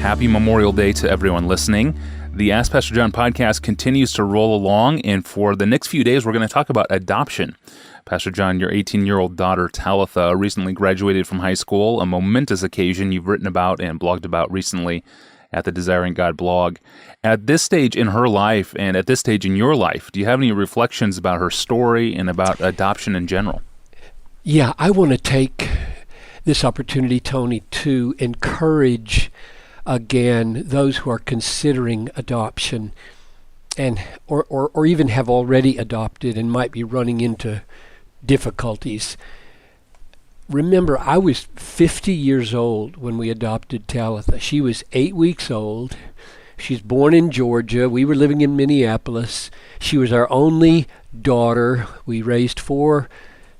Happy Memorial Day to everyone listening. The Ask Pastor John podcast continues to roll along, and for the next few days, we're going to talk about adoption. Pastor John, your 18-year-old daughter, Talitha, recently graduated from high school, a momentous occasion you've written about and blogged about recently at the Desiring God blog. At this stage in her life and at this stage in your life, do you have any reflections about her story and about adoption in general? Yeah, I want to take this opportunity, Tony, to encourage again those who are considering adoption and or even have already adopted and might be running into difficulties. Remember, I was 50 years old when we adopted Talitha. She was 8 weeks old. She's born in Georgia. We were living in Minneapolis. She was our only daughter. We raised 4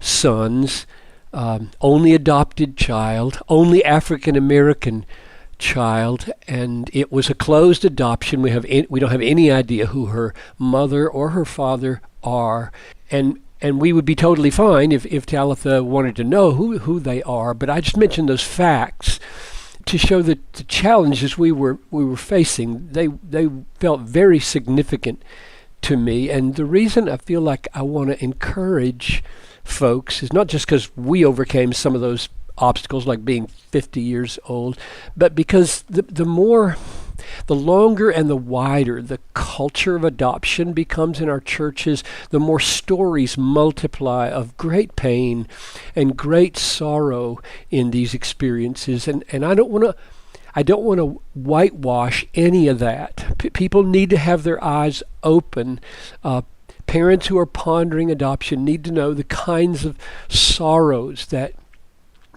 sons, only adopted child, only African American child, and it was a closed adoption. We don't have any idea who her mother or her father are, and we would be totally fine if Talitha wanted to know who they are. But I just mentioned those facts to show that the challenges we were facing, they felt very significant to me. And the reason I feel like I want to encourage folks is not just because we overcame some of those obstacles like being 50 years old, but because the longer and the wider the culture of adoption becomes in our churches, the more stories multiply of great pain and great sorrow in these experiences. And I don't want to whitewash any of that. People need to have their eyes open. Parents who are pondering adoption need to know the kinds of sorrows that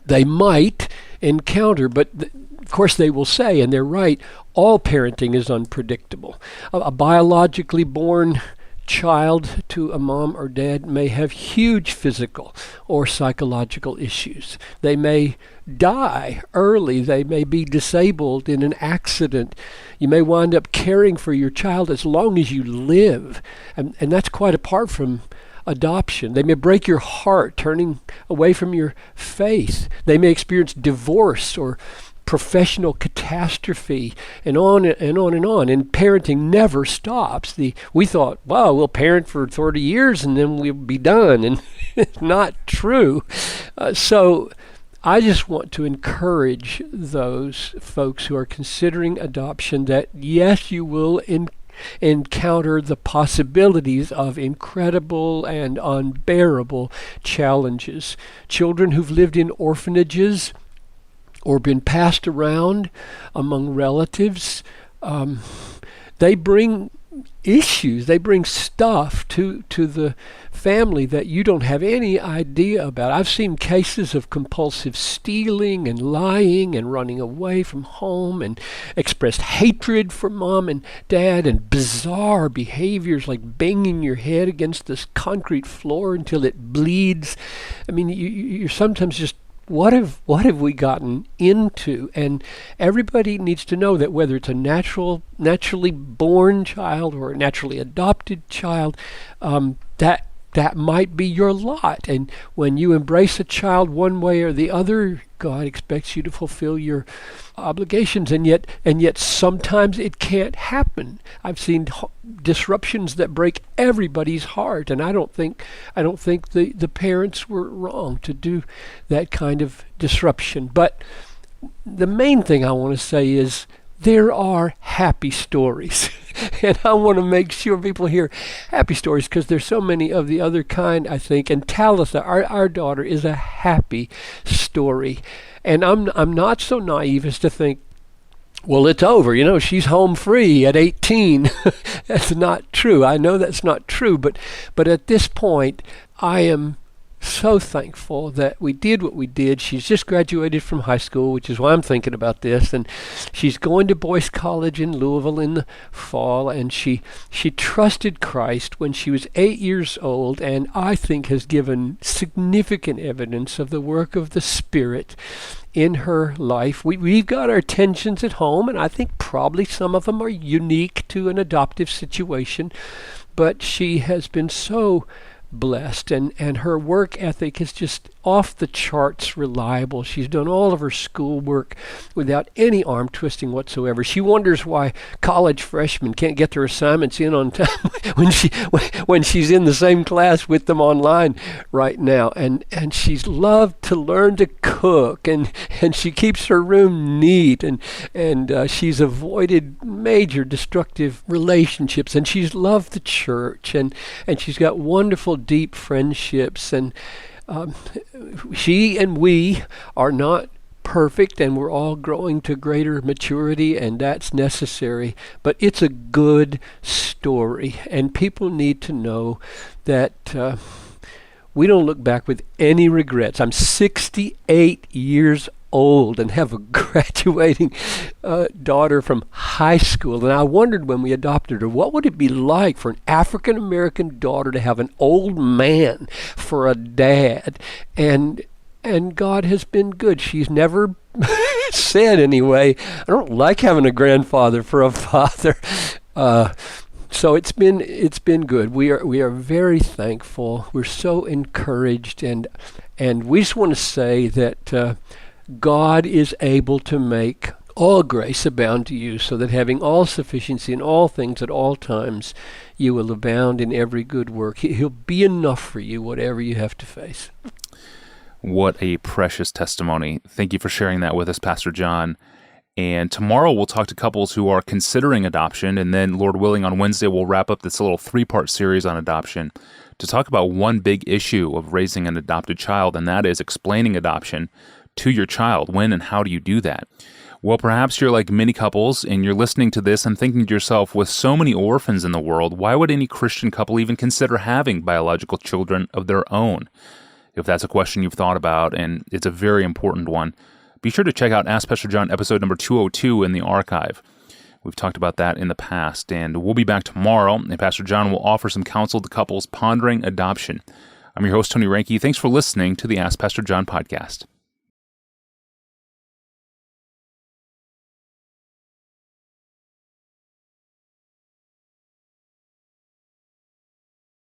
they might encounter, but of course they will say, and they're right, all parenting is unpredictable. A biologically born child to a mom or dad may have huge physical or psychological issues. They may die early. They may be disabled in an accident. You may wind up caring for your child as long as you live, and that's quite apart from adoption. They may break your heart, turning away from your faith. They may experience divorce or professional catastrophe, and on and on and on. And parenting never stops. We thought, wow, we'll parent for 30 years and then we'll be done, and it's not true. So I just want to encourage those folks who are considering adoption that yes, you will encounter the possibilities of incredible and unbearable challenges. Children who've lived in orphanages or been passed around among relatives, they bring issues, they bring stuff to the family that you don't have any idea about. I've seen cases of compulsive stealing and lying and running away from home and expressed hatred for mom and dad and bizarre behaviors like banging your head against this concrete floor until it bleeds. I mean, you're sometimes just, what have we gotten into? And everybody needs to know that whether it's a naturally born child or a naturally adopted child, that might be your lot. And when you embrace a child one way or the other, God expects you to fulfill your obligations, and yet sometimes it can't happen. I've seen disruptions that break everybody's heart, and I don't think the parents were wrong to do that kind of disruption. But the main thing I want to say is there are happy stories. And I want to make sure people hear happy stories, because there's so many of the other kind, I think. And Talitha, our daughter, is a happy story. And I'm not so naive as to think, well, it's over. She's home free at 18. That's not true. I know that's not true. But at this point, I am so thankful that we did what we did. She's just graduated from high school, which is why I'm thinking about this, and she's going to Boyce College in Louisville in the fall, and she trusted Christ when she was 8 years old, and I think has given significant evidence of the work of the Spirit in her life. We've got our tensions at home, and I think probably some of them are unique to an adoptive situation, but she has been so blessed, and her work ethic is just off the charts reliable. She's done all of her schoolwork without any arm twisting whatsoever. She wonders why college freshmen can't get their assignments in on time when she's in the same class with them online right now. And she's loved to learn to cook, and she keeps her room neat, and she's avoided major destructive relationships, and she's loved the church, and she's got wonderful deep friendships, and she and we are not perfect, and we're all growing to greater maturity, and that's necessary, but it's a good story, and people need to know that we don't look back with any regrets. I'm 68 years old and have a graduating daughter from high school, and I wondered when we adopted her, what would it be like for an African American daughter to have an old man for a dad? And God has been good. She's never said anyway, I don't like having a grandfather for a father. So it's been good. We are very thankful. We're so encouraged, and we just want to say that God is able to make all grace abound to you, so that having all sufficiency in all things at all times, you will abound in every good work. He'll be enough for you, whatever you have to face. What a precious testimony. Thank you for sharing that with us, Pastor John. And tomorrow we'll talk to couples who are considering adoption, and then, Lord willing, on Wednesday we'll wrap up this little 3-part series on adoption to talk about one big issue of raising an adopted child, and that is explaining adoption to your child. When and how do you do that? Well, perhaps you're like many couples and you're listening to this and thinking to yourself, with so many orphans in the world, why would any Christian couple even consider having biological children of their own? If that's a question you've thought about, and it's a very important one, be sure to check out Ask Pastor John episode number 202 in the archive. We've talked about that in the past, and we'll be back tomorrow, and Pastor John will offer some counsel to couples pondering adoption. I'm your host, Tony Reinke. Thanks for listening to the Ask Pastor John podcast.